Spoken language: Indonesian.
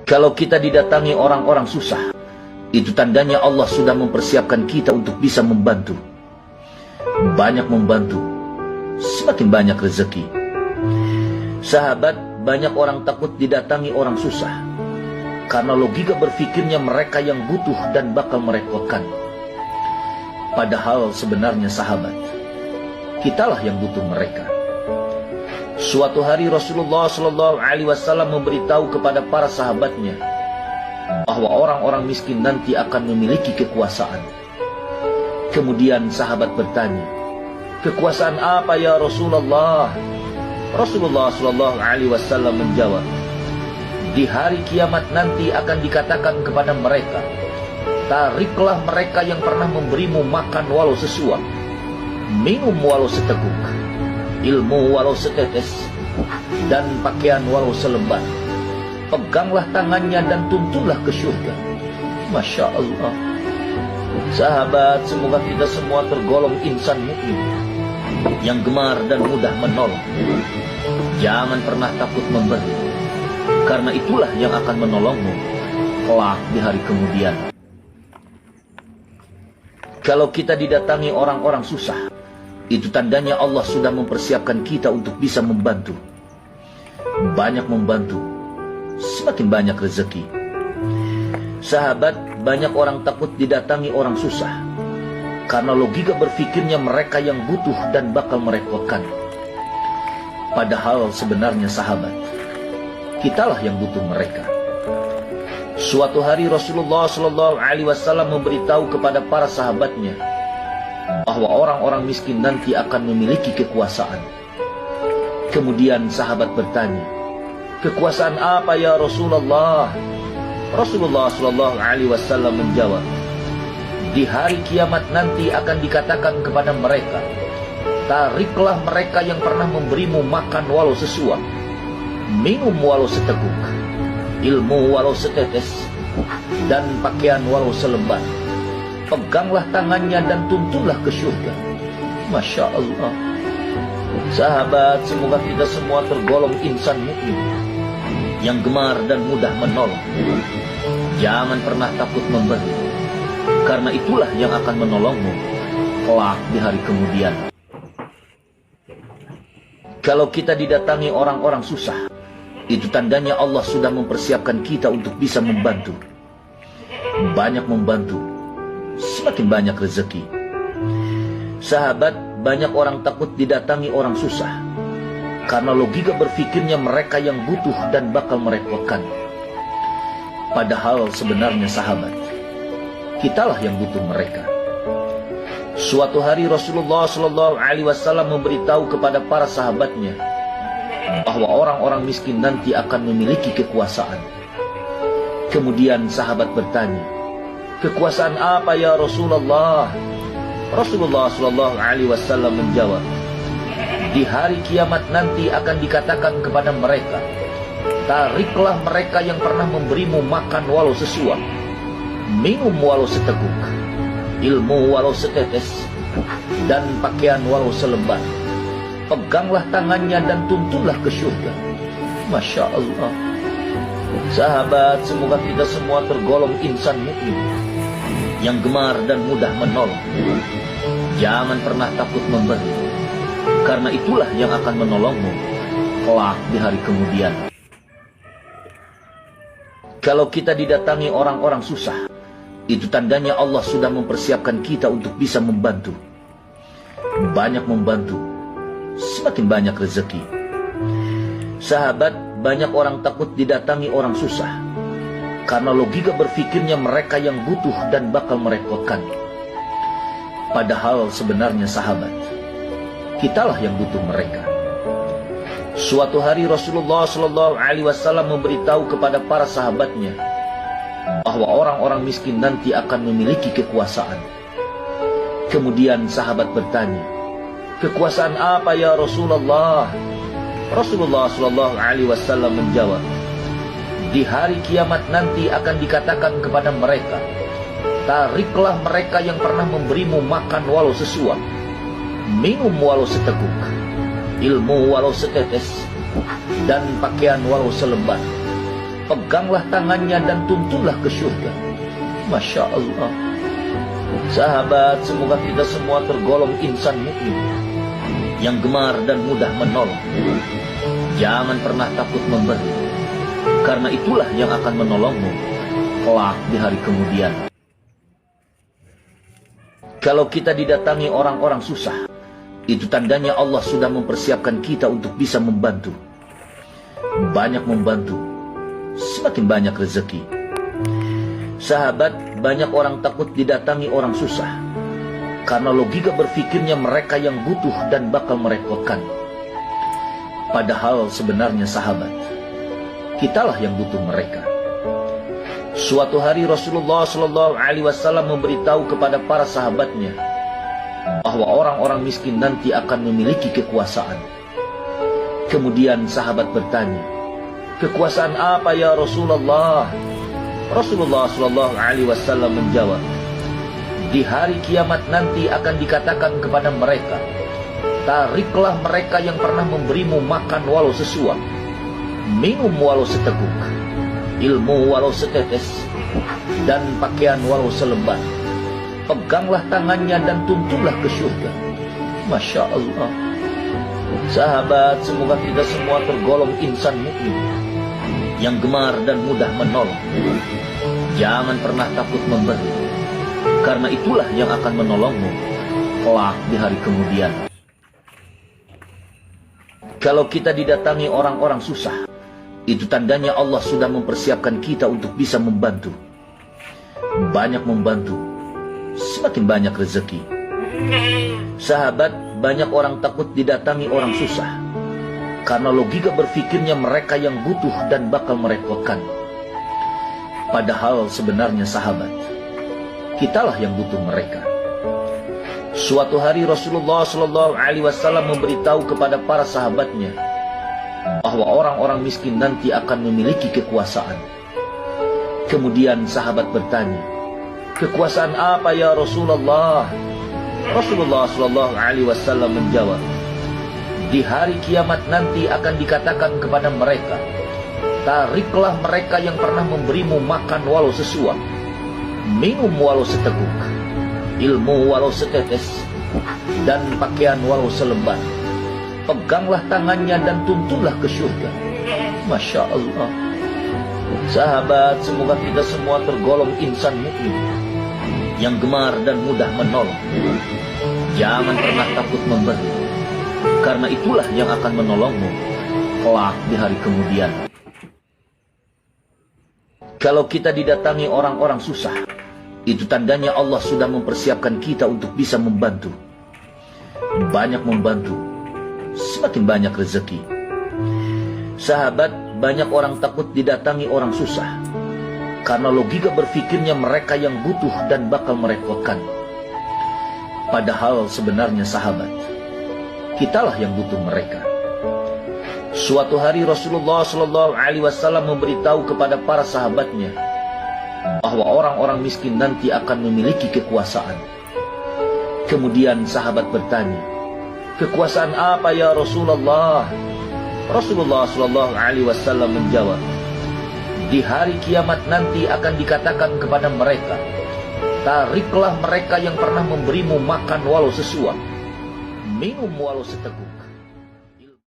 Kalau kita didatangi orang-orang susah, itu tandanya Allah sudah mempersiapkan kita untuk bisa membantu. Banyak membantu, semakin banyak rezeki. Sahabat, banyak orang takut didatangi orang susah, karena logika berpikirnya mereka yang butuh dan bakal merepotkan. Padahal sebenarnya sahabat, kitalah yang butuh mereka. Suatu hari Rasulullah SAW memberitahu kepada para sahabatnya bahwa orang-orang miskin nanti akan memiliki kekuasaan. Kemudian sahabat bertanya, "Kekuasaan apa ya Rasulullah?" Rasulullah SAW menjawab, "Di hari kiamat nanti akan dikatakan kepada mereka, tariklah mereka yang pernah memberimu makan walau sesuap, minum walau seteguk, ilmu walau setetes, dan pakaian walau selembar. Peganglah tangannya dan tuntunlah ke surga." Masya Allah. Sahabat, semoga kita semua tergolong insan mukmin yang gemar dan mudah menolong. Jangan pernah takut memberi, karena itulah yang akan menolongmu kelak di hari kemudian. Kalau kita didatangi orang-orang susah, itu tandanya Allah sudah mempersiapkan kita untuk bisa membantu. Banyak membantu, semakin banyak rezeki. Sahabat, banyak orang takut didatangi orang susah, karena logika berpikirnya mereka yang butuh dan bakal merepotkan. Padahal sebenarnya sahabat, kitalah yang butuh mereka. Suatu hari Rasulullah SAW memberitahu kepada para sahabatnya bahwa orang-orang miskin nanti akan memiliki kekuasaan. Kemudian sahabat bertanya, "Kekuasaan apa ya Rasulullah?" Rasulullah SAW menjawab, "Di hari kiamat nanti akan dikatakan kepada mereka, tariklah mereka yang pernah memberimu makan walau sesuap, minum walau seteguk, ilmu walau setetes, dan pakaian walau selembar. Peganglah tangannya dan tuntunlah ke surga." Masya Allah. Sahabat, semoga kita semua tergolong insan mukmin yang gemar dan mudah menolong. Jangan pernah takut memberi, karena itulah yang akan menolongmu kelak di hari kemudian. Kalau kita didatangi orang-orang susah, itu tandanya Allah sudah mempersiapkan kita untuk bisa membantu. Banyak membantu, semakin banyak rezeki. Sahabat, banyak orang takut didatangi orang susah, karena logika berpikirnya mereka yang butuh dan bakal merepotkan. Padahal sebenarnya sahabat, kitalah yang butuh mereka. Suatu hari Rasulullah SAW memberitahu kepada para sahabatnya bahwa orang-orang miskin nanti akan memiliki kekuasaan. Kemudian sahabat bertanya, "Kekuasaan apa ya Rasulullah?" Rasulullah SAW menjawab, "Di hari kiamat nanti akan dikatakan kepada mereka, tariklah mereka yang pernah memberimu makan walau sesuap, minum walau seteguk, ilmu walau setetes, dan pakaian walau selembar. Peganglah tangannya dan tuntunlah ke surga." Masya Allah. Sahabat, semoga kita semua tergolong insan mukmin yang gemar dan mudah menolong. Jangan pernah takut memberi, karena itulah yang akan menolongmu kelak di hari kemudian. Kalau kita didatangi orang-orang susah, itu tandanya Allah sudah mempersiapkan kita untuk bisa membantu. Banyak membantu, semakin banyak rezeki. Sahabat, banyak orang takut didatangi orang susah, karena logika berpikirnya mereka yang butuh dan bakal merepotkan. Padahal sebenarnya sahabat, kitalah yang butuh mereka. Suatu hari Rasulullah SAW memberitahu kepada para sahabatnya bahwa orang-orang miskin nanti akan memiliki kekuasaan. Kemudian sahabat bertanya, "Kekuasaan apa ya Rasulullah?" Rasulullah SAW menjawab, "Di hari kiamat nanti akan dikatakan kepada mereka, tariklah mereka yang pernah memberimu makan walau sesuap, minum walau seteguk, ilmu walau setetes, dan pakaian walau selembar. peganglah tangannya dan tuntunlah ke surga. Masya Allah. Sahabat, semoga kita semua tergolong insan mukmin yang gemar dan mudah menolong. Jangan pernah takut memberi, karena itulah yang akan menolongmu kelak di hari kemudian. Kalau kita didatangi orang-orang susah, itu tandanya Allah sudah mempersiapkan kita untuk bisa membantu. Banyak membantu, semakin banyak rezeki. Sahabat, banyak orang takut didatangi orang susah, karena logika berpikirnya mereka yang butuh dan bakal merepotkan. Padahal sebenarnya sahabat, kitalah yang butuh mereka. Suatu hari Rasulullah SAW memberitahu kepada para sahabatnya bahwa orang-orang miskin nanti akan memiliki kekuasaan. Kemudian sahabat bertanya, "Kekuasaan apa ya Rasulullah?" Rasulullah SAW menjawab, "Di hari kiamat nanti akan dikatakan kepada mereka, tariklah mereka yang pernah memberimu makan walau sesuap, minum walau seteguk, ilmu walau setetes, dan pakaian walau selembar. Peganglah tangannya dan tuntunlah ke surga." Masya Allah. Sahabat, semoga kita semua tergolong insan mukmin yang gemar dan mudah menolong. Jangan pernah takut memberi, karena itulah yang akan menolongmu kelak di hari kemudian. Kalau kita didatangi orang-orang susah, itu tandanya Allah sudah mempersiapkan kita untuk bisa membantu. Banyak membantu, semakin banyak rezeki. Sahabat, banyak orang takut didatangi orang susah, karena logika berpikirnya mereka yang butuh dan bakal merepotkan. Padahal sebenarnya sahabat, kitalah yang butuh mereka. Suatu hari Rasulullah SAW memberitahu kepada para sahabatnya bahwa orang-orang miskin nanti akan memiliki kekuasaan. Kemudian sahabat bertanya, "Kekuasaan apa ya Rasulullah?" Rasulullah SAW menjawab, "Di hari kiamat nanti akan dikatakan kepada mereka, tariklah mereka yang pernah memberimu makan walau sesuap, minum walau seteguk, ilmu walau setetes, dan pakaian walau selembar. Peganglah tangannya dan tuntunlah ke surga." Masya Allah. Sahabat, semoga kita semua tergolong insan mukmin yang gemar dan mudah menolong. Jangan pernah takut memberi, karena itulah yang akan menolongmu kelak di hari kemudian. Kalau kita didatangi orang-orang susah, itu tandanya Allah sudah mempersiapkan kita untuk bisa membantu. Banyak membantu, semakin banyak rezeki. Sahabat, banyak orang takut didatangi orang susah, karena logika berpikirnya mereka yang butuh dan bakal merepotkan. Padahal sebenarnya sahabat, kitalah yang butuh mereka. Suatu hari Rasulullah SAW memberitahu kepada para sahabatnya bahwa orang-orang miskin nanti akan memiliki kekuasaan. Kemudian sahabat bertanya, "Kekuasaan apa ya Rasulullah?" Rasulullah SAW menjawab, "Di hari kiamat nanti akan dikatakan kepada mereka, tariklah mereka yang pernah memberimu makan walau sesuap, minum walau seteguk,